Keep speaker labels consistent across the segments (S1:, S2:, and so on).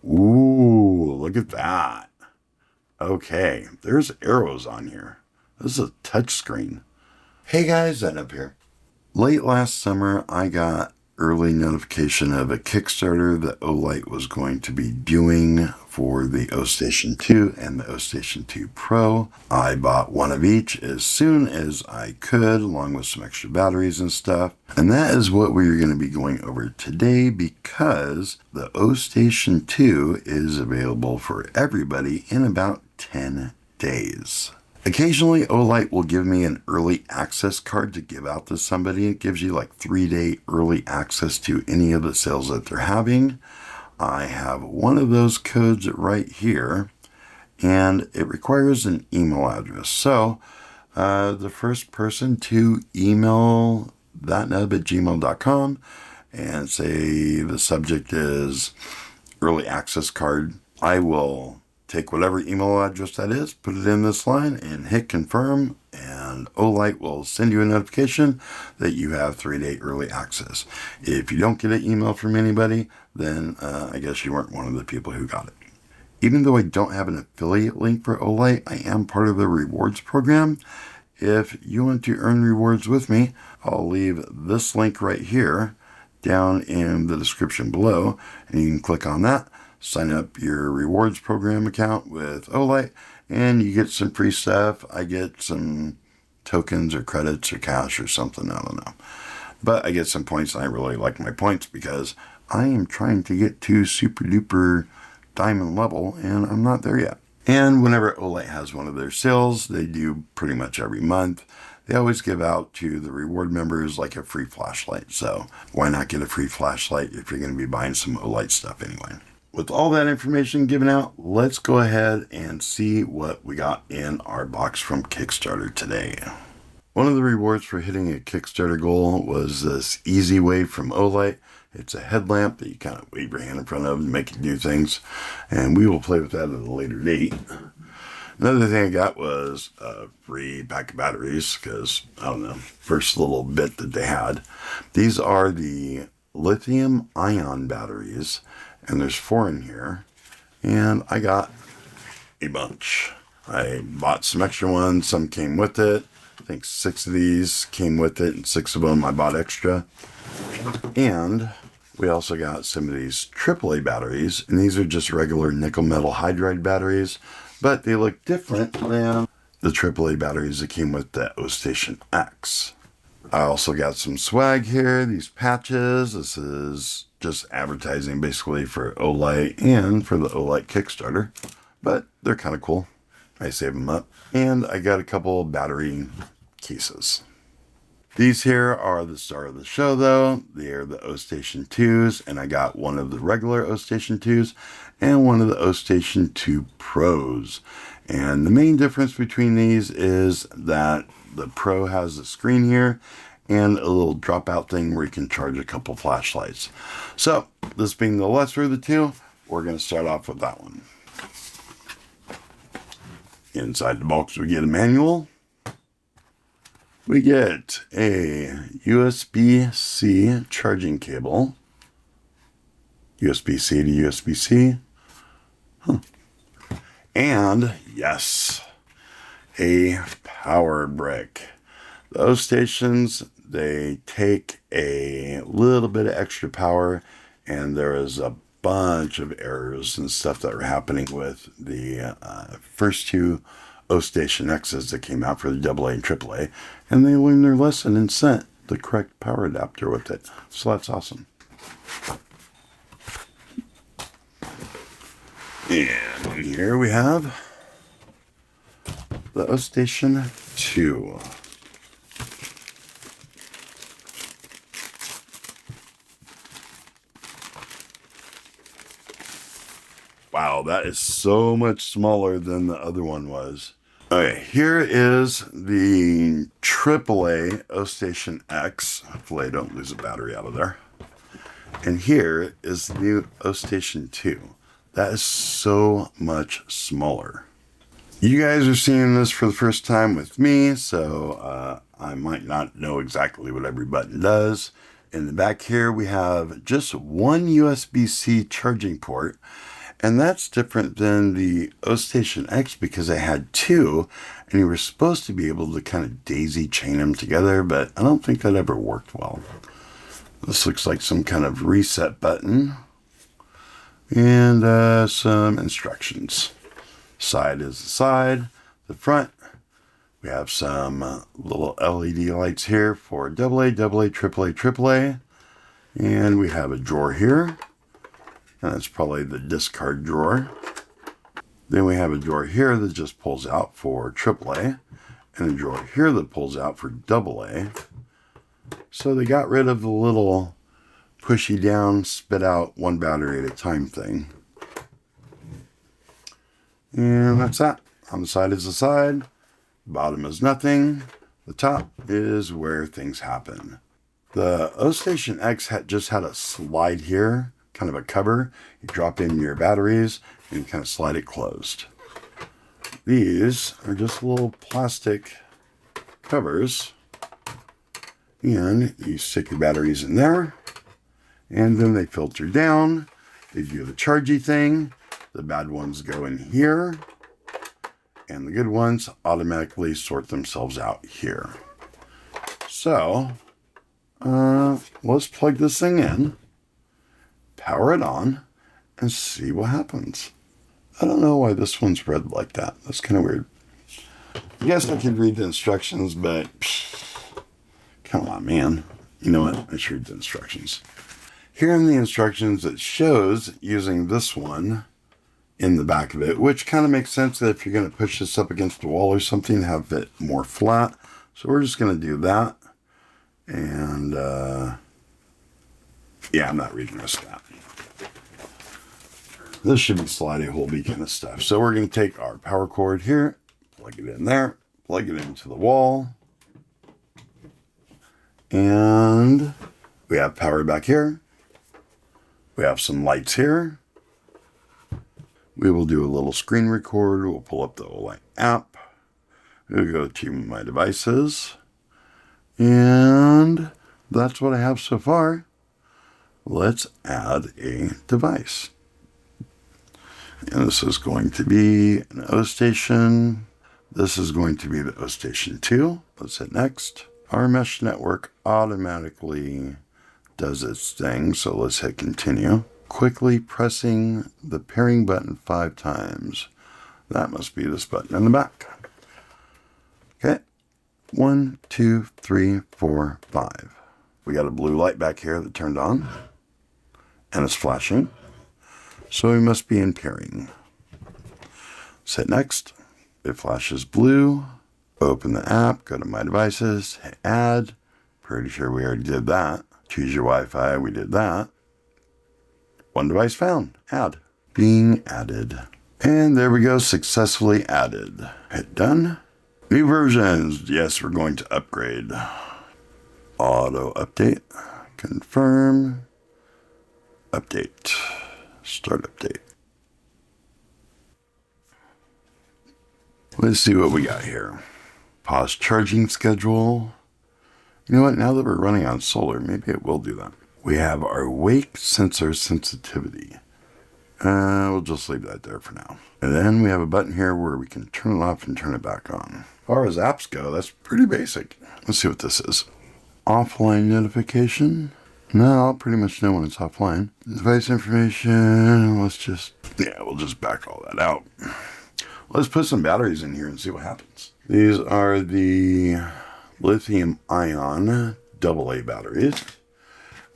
S1: Ooh, look at that. Okay, there's arrows on here. This is a touch screen. Hey guys, Ed up here. Late last summer, I got early notification of a Kickstarter that OLIGHT was going to be doing for the Ostation 2 and the Ostation 2 Pro. I bought one of each as soon as I could, along with some extra batteries and stuff. And that is what we're going to be going over today, because the Ostation 2 is available for everybody in about 10 days. Occasionally, OLIGHT will give me an early access card to give out to somebody. It gives you like 3-day early access to any of the sales that they're having. I have one of those codes right here, and it requires an email address. So the first person to email thatnub@gmail.com and say the subject is early access card, I will take whatever email address that is, put it in this line, and hit confirm, and OLIGHT will send you a notification that you have 3-day early access. If you don't get an email from anybody, then I guess you weren't one of the people who got it. Even though I don't have an affiliate link for OLIGHT, I am part of the rewards program. If you want to earn rewards with me, I'll leave this link right here down in the description below, and you can click on that. Sign up your rewards program account with OLIGHT, and you get some free stuff. I get some tokens or credits or cash or something, I don't know. But I get some points, and I really like my points because I am trying to get to super duper diamond level, and I'm not there yet. And whenever OLIGHT has one of their sales, they do pretty much every month, they always give out to the reward members like a free flashlight. So why not get a free flashlight if you're going to be buying some OLIGHT stuff anyway? With all that information given out, let's go ahead and see what we got in our box from Kickstarter today. One of the rewards for hitting a Kickstarter goal was this Easy Wave from OLIGHT. It's a headlamp that you kind of wave your hand in front of and make it do things, and we will play with that at a later date. Another thing I got was a free pack of batteries because, I don't know, first little bit that they had. These are the lithium ion batteries, and there's 4 in here, and I got a bunch. I bought some extra ones, some came with it. I think 6 of these came with it, and 6 of them I bought extra. And we also got some of these AAA batteries, and these are just regular nickel metal hydride batteries, but they look different than the AAA batteries that came with the Ostation X. I also got some swag here, these patches. This is just advertising basically for OLIGHT and for the OLIGHT Kickstarter, but they're kind of cool. I save them up. And I got a couple battery cases. These here are the star of the show though. They are the Ostation 2s, and I got one of the regular Ostation 2s and one of the Ostation 2 Pros. And the main difference between these is that the Pro has a screen here and a little dropout thing where you can charge a couple flashlights. So, this being the lesser of the two, we're going to start off with that one. Inside the box we get a manual. We get a USB-C charging cable. USB-C to USB-C. And, yes, a power brick. The Ostations, they take a little bit of extra power, and there is a bunch of errors and stuff that were happening with the first 2 Ostation X's that came out for the AA and AAA, and they learned their lesson and sent the correct power adapter with it. So that's awesome. And here we have the Ostation 2. Wow, that is so much smaller than the other one was. Okay, here is the AAA Ostation X. Hopefully I don't lose a battery out of there. And here is the new Ostation 2. That is so much smaller. You guys are seeing this for the first time with me, so I might not know exactly what every button does. In the back here, we have just one USB-C charging port, And that's different than the Ostation X because it had two, and you were supposed to be able to kind of daisy chain them together, but I don't think that ever worked well. This looks like some kind of reset button. And some instructions. Side is the side. The front, we have some little LED lights here for AA, AA, AAA, AAA. And we have a drawer here. And that's probably the discard drawer. Then we have a drawer here that just pulls out for AAA. And a drawer here that pulls out for AA. So they got rid of the little pushy down, spit out one battery at a time thing. And that's that. On the side is the side. Bottom is nothing. The top is where things happen. The Ostation X just had a slide here, kind of a cover. You drop in your batteries and you kind of slide it closed. These are just little plastic covers. And you stick your batteries in there. And then they filter down. They do the chargy thing. The bad ones go in here. And the good ones automatically sort themselves out here. So, let's plug this thing in, power it on, and see what happens. I don't know why this one's red like that. That's kind of weird. I guess I could read the instructions, but come on, man. You know what? I should read the instructions. Here in the instructions, it shows using this one in the back of it, which kind of makes sense that if you're going to push this up against the wall or something, have it more flat. So we're just going to do that. And, yeah, I'm not reading this stuff. This should be slidey holby kind of stuff. So we're going to take our power cord here, plug it in there, plug it into the wall. And we have power back here. We have some lights here. We will do a little screen record. We'll pull up the OLIGHT app. We'll go to my devices. And that's what I have so far. Let's add a device. And this is going to be an Ostation. This is going to be the Ostation 2. Let's hit next. Our mesh network automatically does its thing, so let's hit continue. Quickly pressing the pairing button 5 times. That must be this button in the back. Okay. 1, 2, 3, 4, 5. We got a blue light back here that turned on. And it's flashing. So we must be in pairing. Let's hit next. It flashes blue. Open the app, go to my devices, hit add. Pretty sure we already did that. Choose your Wi-Fi, we did that. One device found, add. Being added. And there we go, successfully added. Hit done. New versions, yes, we're going to upgrade. Auto update, confirm, update, start update. Let's see what we got here. Pause charging schedule. You know what, now that we're running on solar, maybe it will do that. We have our wake sensor sensitivity. We'll just leave that there for now. And then we have a button here where we can turn it off and turn it back on. As far as apps go, that's pretty basic. Let's see what this is. Offline notification. No, I'll pretty much know when it's offline. Device information, we'll just back all that out. Let's put some batteries in here and see what happens. These are the lithium ion AA batteries.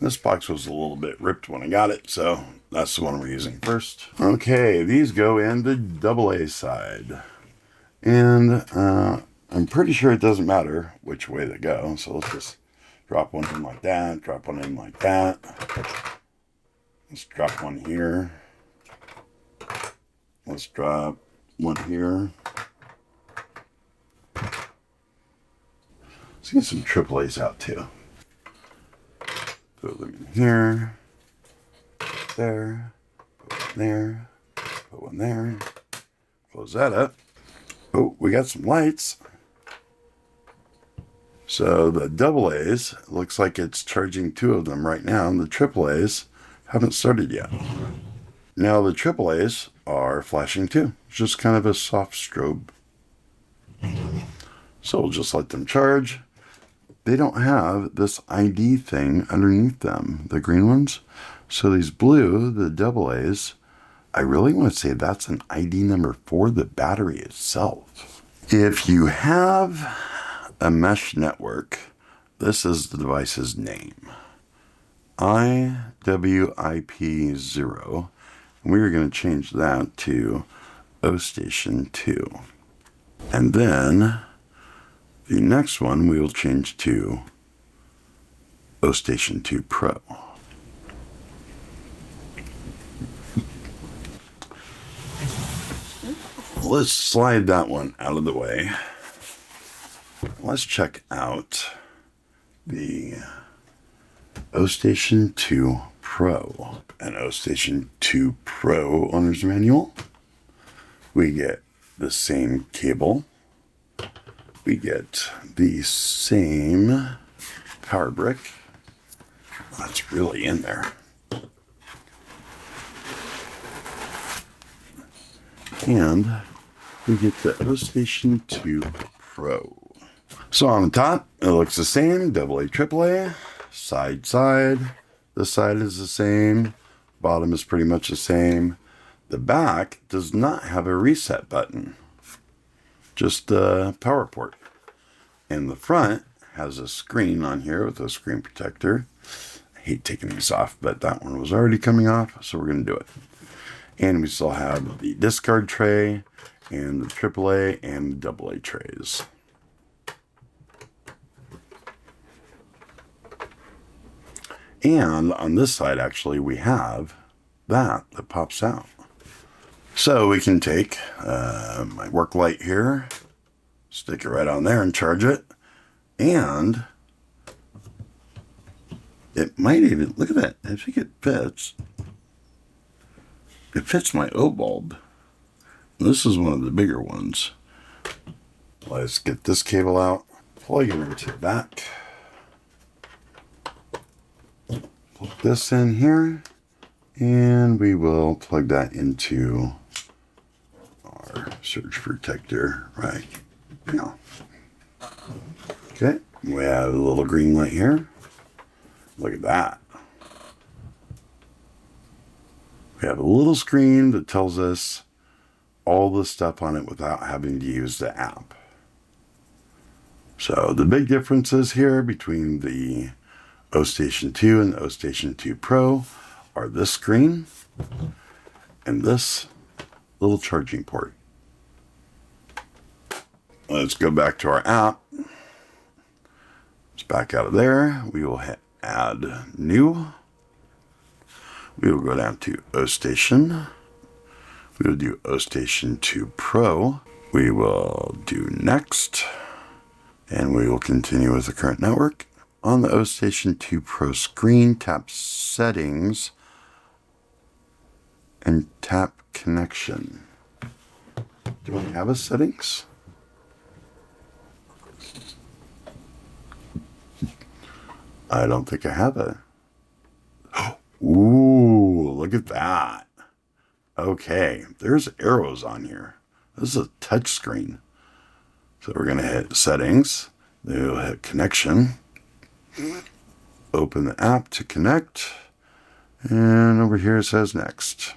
S1: This box was a little bit ripped when I got it, so that's the one we're using first. Okay, these go in the AA side. And I'm pretty sure it doesn't matter which way they go, so let's just drop one in like that, drop one in like that. Let's drop one here. Let's drop one here. Let's get some AAAs out too. Put them in here, there, put one there, put one there. Close that up. Oh, we got some lights. So the AA's, looks like it's charging 2 of them right now, and the AAA's haven't started yet. Now the AAAs are flashing too. It's just kind of a soft strobe. So we'll just let them charge. They don't have this ID thing underneath them, the green ones. So these blue, the AA's, I really want to say that's an ID number for the battery itself. If you have a mesh network, this is the device's name. IWIP0. And we are going to change that to Ostation 2. And then the next one we will change to Ostation 2 Pro. Let's slide that one out of the way. Let's check out the Ostation 2 Pro. An Ostation 2 Pro owner's manual. We get the same cable. We get the same power brick. That's really in there. And we get the Ostation 2 Pro. So on the top, it looks the same, AA, AAA, side, side. This side is the same. Bottom is pretty much the same. The back does not have a reset button, just a power port. And the front has a screen on here with a screen protector. I hate taking these off, but that one was already coming off, so we're going to do it. And we still have the discard tray and the AAA and AA trays. And on this side, actually, we have that pops out. So we can take my work light here, stick it right on there and charge it. And it might even, look at that, I think it fits. It fits my O bulb. This is one of the bigger ones. Let's get this cable out, plug it into the back. Plug this in here, and we will plug that into our surge protector right now. Okay, we have a little green light here. Look at that. We have a little screen that tells us all the stuff on it without having to use the app. So the big differences here between the Ostation 2 and the Ostation 2 Pro are this screen and this little charging port. Let's go back to our app. Let's back out of there. We will hit add new. We will go down to Ostation. We will do Ostation 2 Pro. We will do next. And we will continue with the current network. On the Ostation 2 Pro screen, tap Settings and tap Connection. Do I have a settings? I don't think I have it. Ooh, look at that. Okay, there's arrows on here. This is a touch screen. So we're going to hit Settings. Then we'll hit Connection. Open the app to connect. And over here it says Next.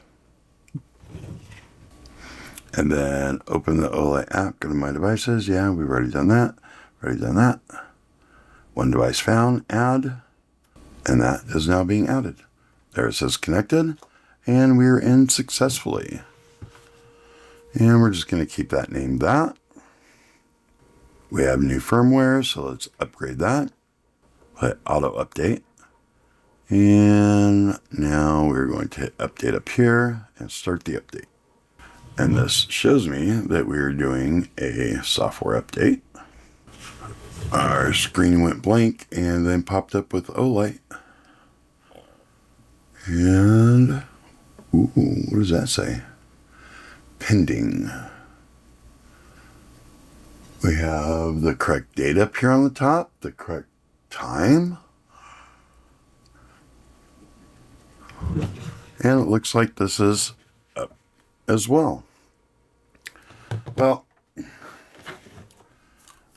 S1: And then open the OLIGHT app. Go to My Devices. Yeah, we've already done that. Already done that. One device found. Add. And that is now being added. There it says connected, and we're in successfully. And we're just going to keep that name that. We have new firmware, so let's upgrade that. Hit auto update. And now we're going to hit update up here and start the update. And this shows me that we're doing a software update. Our screen went blank and then popped up with OLIGHT. And, ooh, what does that say? Pending. We have the correct date up here on the top, the correct time. And it looks like this is up as well. Well, I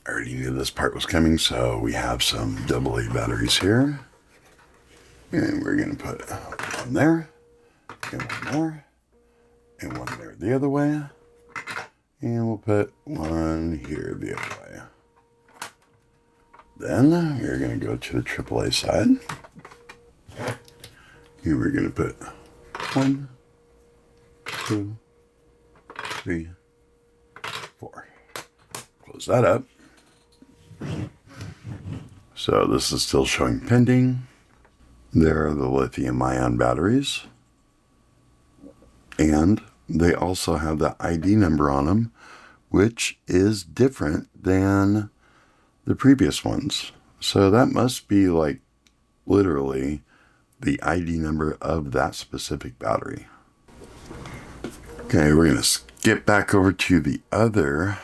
S1: already knew this part was coming, so we have some AA batteries here. And we're going to put one there, and one there, and one there the other way. And we'll put one here the other way. Then we're going to go to the AAA side. And we're going to put 1, 2, 3, 4. Close that up. So this is still showing pending. There are the lithium-ion batteries. And they also have the ID number on them, which is different than the previous ones. So that must be like literally the ID number of that specific battery. Okay, we're going to skip back over to the other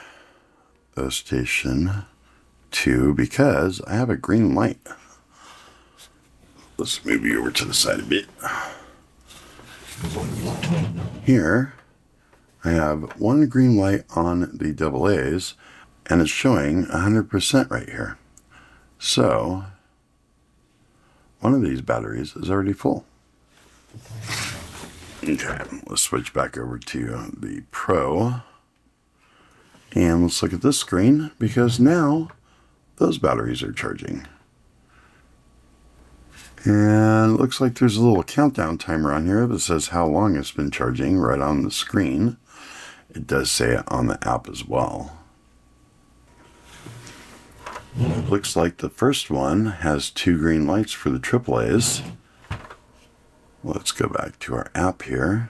S1: Ostation 2 because I have a green light. Let's move you over to the side a bit. Here, I have one green light on the AA's, and it's showing 100% right here. So, one of these batteries is already full. Okay, let's switch back over to the Pro. And let's look at this screen, because now those batteries are charging. And it looks like there's a little countdown timer on here that says how long it's been charging right on the screen. It does say it on the app as well. It looks like the first one has 2 green lights for the AAA's. Let's go back to our app here.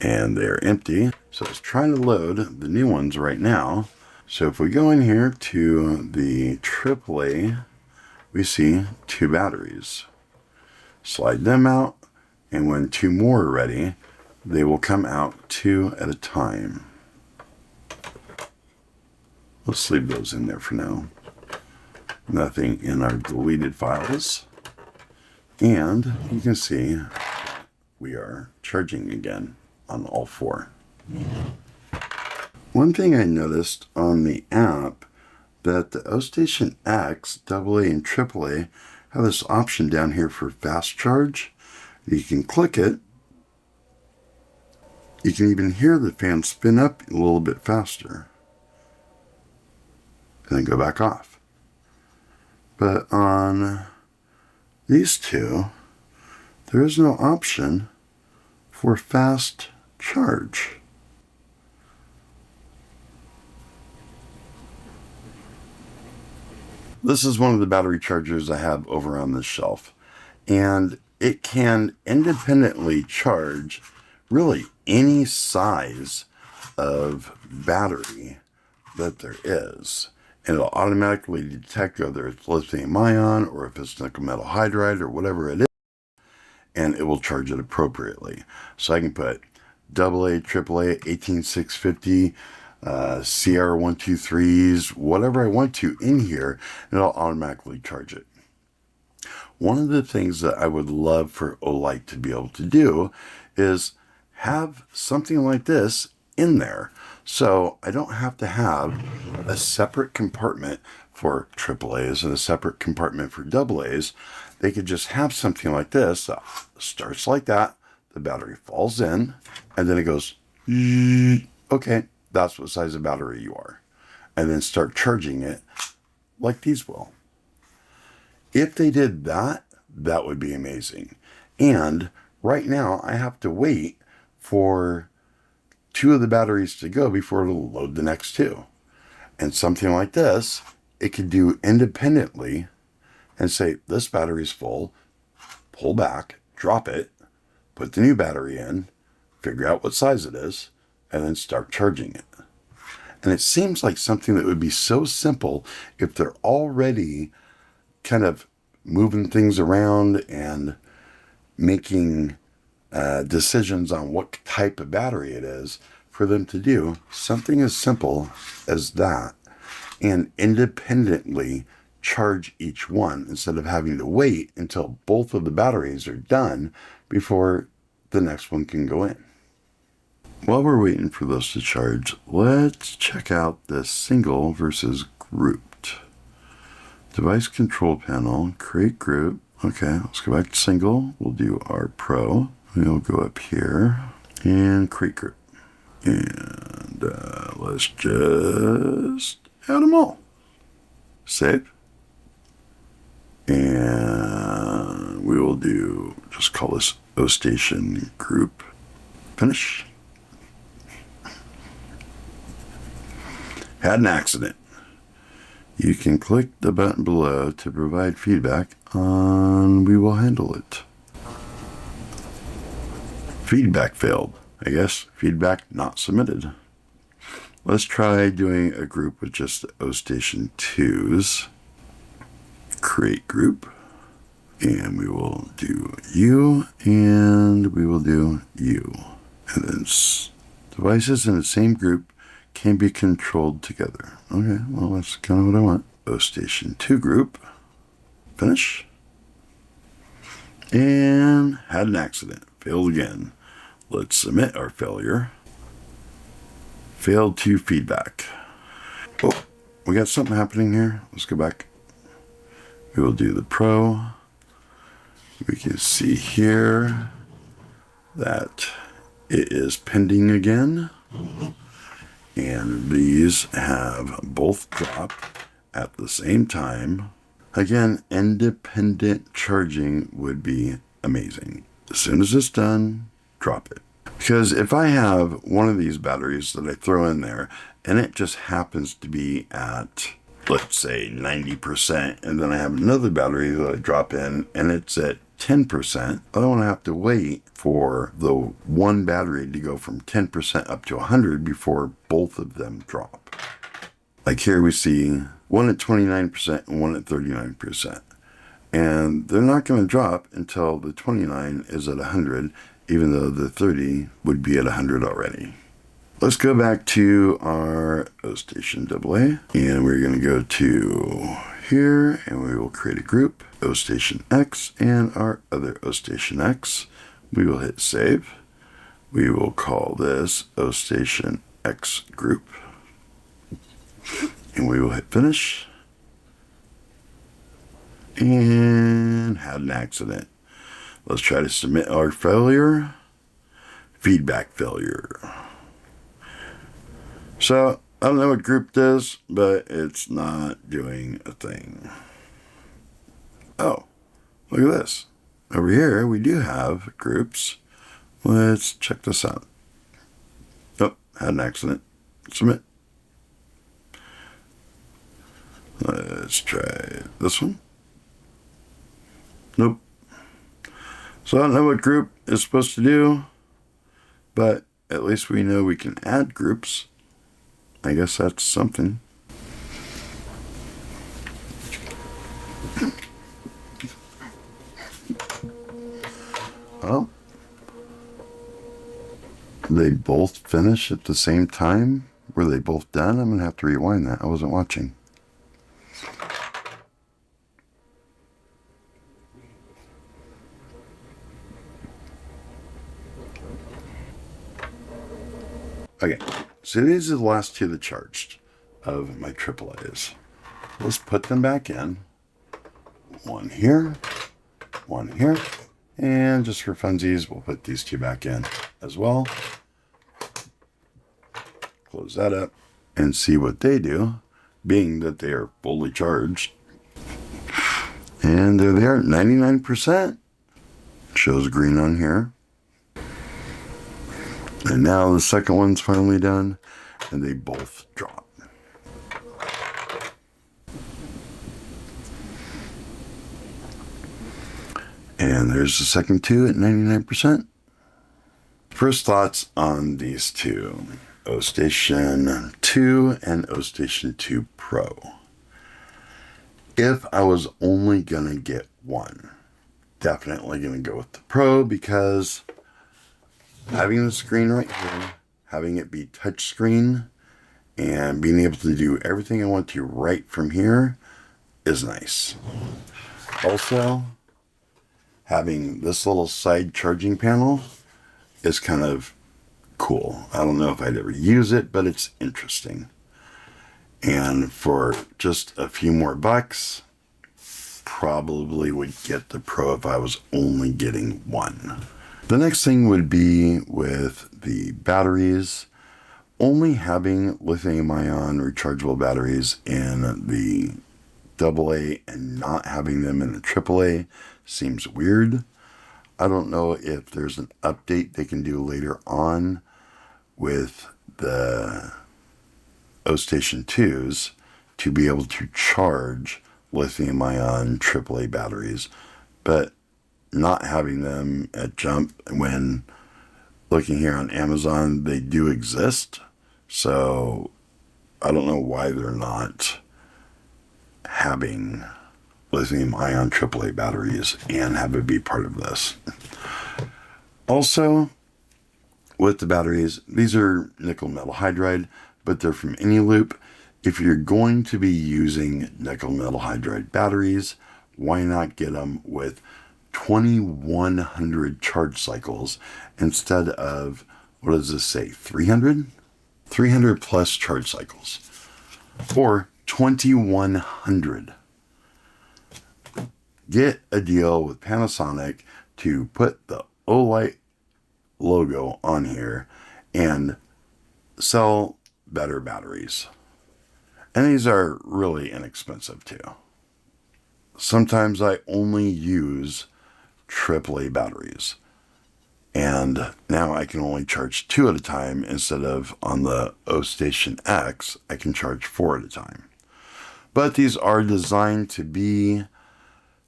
S1: And they're empty. So it's trying to load the new ones right now. So if we go in here to the AAA, we see 2 batteries. Slide them out, and when 2 more are ready, they will come out 2 at a time. Let's leave those in there for now. Nothing in our deleted files. And you can see we are charging again on all 4. One thing I noticed on the app, that the Ostation X, AA and AAA have this option down here for fast charge. You can click it. You can even hear the fan spin up a little bit faster. And then go back off. But on these 2, there is no option for fast charge. This is one of the battery chargers I have over on this shelf, and it can independently charge really any size of battery that there is. And it'll automatically detect whether it's lithium ion or if it's nickel metal hydride or whatever it is, and it will charge it appropriately. So I can put AA, AAA, 18650, CR123s, whatever I want to in here, and it'll automatically charge it. One of the things that I would love for OLIGHT to be able to do is have something like this in there. So I don't have to have a separate compartment for AAA's and a separate compartment for AA's. They could just have something like this that starts like that, the battery falls in, and then it goes, okay, that's what size of battery you are. And then start charging it like these will. If they did that, that would be amazing. And right now I have to wait for 2 of the batteries to go before it'll load the next 2. And something like this, it could do independently and say, this battery's full, pull back, drop it, put the new battery in, figure out what size it is, and then start charging it. And it seems like something that would be so simple if they're already kind of moving things around and making decisions on what type of battery it is, for them to do something as simple as that and independently charge each one instead of having to wait until both of the batteries are done before the next one can go in. While we're waiting for those to charge, let's check out the single versus grouped. Device control panel, create group. Okay, let's go back to single. We'll do our pro. We'll go up here and create group. And let's just add them all. Save. And we will just call this Ostation group. Finish. Had an accident. You can click the button below to provide feedback on We Will Handle It. Feedback failed. I guess feedback not submitted. Let's try doing a group with just the Ostation 2s. Create group. And we will do you, and we will do you. And then devices in the same group can be controlled together. Okay, well, that's kind of what I want. Ostation 2 group. Finish. And had an accident. Failed again. Let's submit our failure. Failed to feedback. Oh, we got something happening here. Let's go back. We will do the pro. We can see here that it is pending again. And these have both dropped at the same time. Again, independent charging would be amazing. As soon as it's done, drop it. Because if I have one of these batteries that I throw in there and it just happens to be at, let's say, 90%, and then I have another battery that I drop in and it's at 10%, I don't want to have to wait for the one battery to go from 10% up to 100 before both of them drop. Like here we see one at 29% and one at 39%. And they're not going to drop until the 29 is at 100, even though the 30 would be at 100 already. Let's go back to our Ostation AA, and we're going to go to here, and we will create a group, Ostation X, and our other Ostation X. We will hit save. We will call this Ostation X group, and we will hit finish. And had an accident. Let's try to submit our failure. Feedback failure. So, I don't know what group does, but it's not doing a thing. Oh, look at this. Over here, we do have groups. Let's check this out. Oh, had an accident. Submit. Let's try this one. Nope. So I don't know what group is supposed to do, but at least we know we can add groups. I guess that's something. Well, they both finish at the same time? Were they both done? I'm going to have to rewind that. I wasn't watching. Okay, so these are the last two that charged of my AAAs. Let's put them back in. One here, and just for funsies, we'll put these two back in as well. Close that up and see what they do, being that they are fully charged. And they're there at 99%. Shows green on here. And now the second one's finally done, and they both drop. And there's the second two at 99%. First thoughts on these two, Ostation 2 and Ostation 2 Pro. If I was only going to get one, definitely going to go with the Pro, because having the screen right here, having it be touchscreen, and being able to do everything I want to right from here is nice. Also, having this little side charging panel is kind of cool. I don't know if I'd ever use it, but it's interesting. And for just a few more bucks, probably would get the Pro if I was only getting one. The next thing would be with the batteries. Only having lithium-ion rechargeable batteries in the AA and not having them in the AAA seems weird. I don't know if there's an update they can do later on with the Ostation 2s to be able to charge lithium-ion AAA batteries, but not having them at jump, when looking here on Amazon, they do exist. So I don't know why they're not having lithium-ion AAA batteries and have it be part of this. Also, with the batteries, these are nickel metal hydride, but they're from Anyloop. If you're going to be using nickel metal hydride batteries, why not get them with 2100 charge cycles instead of, what does this say, 300? 300 plus charge cycles, or 2100. Get a deal with Panasonic to put the OLIGHT logo on here and sell better batteries. And these are really inexpensive too. Sometimes I only use AAA batteries, and now I can only charge 2 at a time instead of on the Ostation X I can charge 4 at a time. But these are designed to be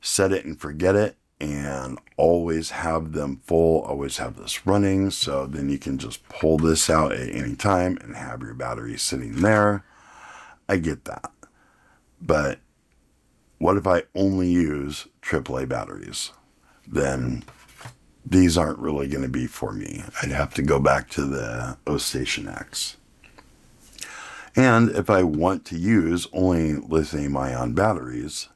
S1: set it and forget it, and always have them full, always have this running, so then you can just pull this out at any time and have your battery sitting there. I get that. But what if I only use AAA batteries? Then these aren't really going to be for me. I'd have to go back to the Ostation X. And if I want to use only lithium-ion batteries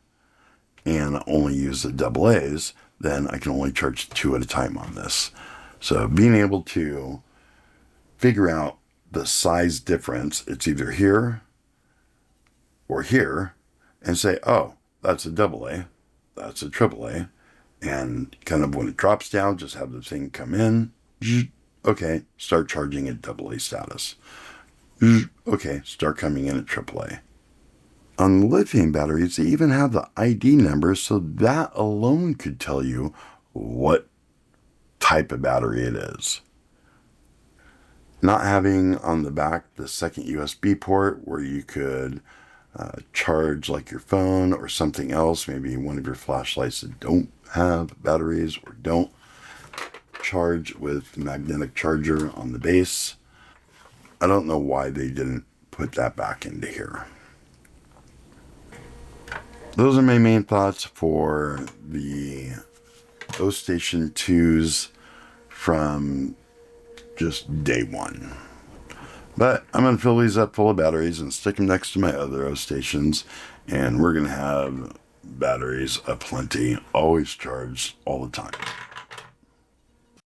S1: and only use the AA's, then I can only charge 2 at a time on this. So being able to figure out the size difference, it's either here or here, and say, oh, that's a AA, that's a AAA, and kind of when it drops down, just have the thing come in. Okay, start charging at AA status. Okay, start coming in at AAA. On lithium batteries, they even have the ID number, so that alone could tell you what type of battery it is. Not having on the back the second USB port where you could charge like your phone or something else, maybe one of your flashlights that don't have batteries or don't charge with magnetic charger on the base. I don't know why they didn't put that back into here. Those are my main thoughts for the Ostation 2s from just day one. But I'm going to fill these up full of batteries and stick them next to my other Ostations, and we're going to have batteries aplenty, always charged all the time.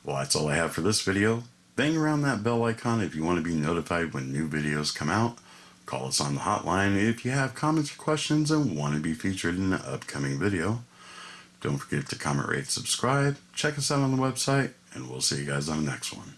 S1: Well, that's all I have for this video. Bang around that bell icon if you want to be notified when new videos come out. Call us on the hotline if you have comments or questions and want to be featured in an upcoming video. Don't forget to comment, rate, subscribe. Check us out on the website, and we'll see you guys on the next one.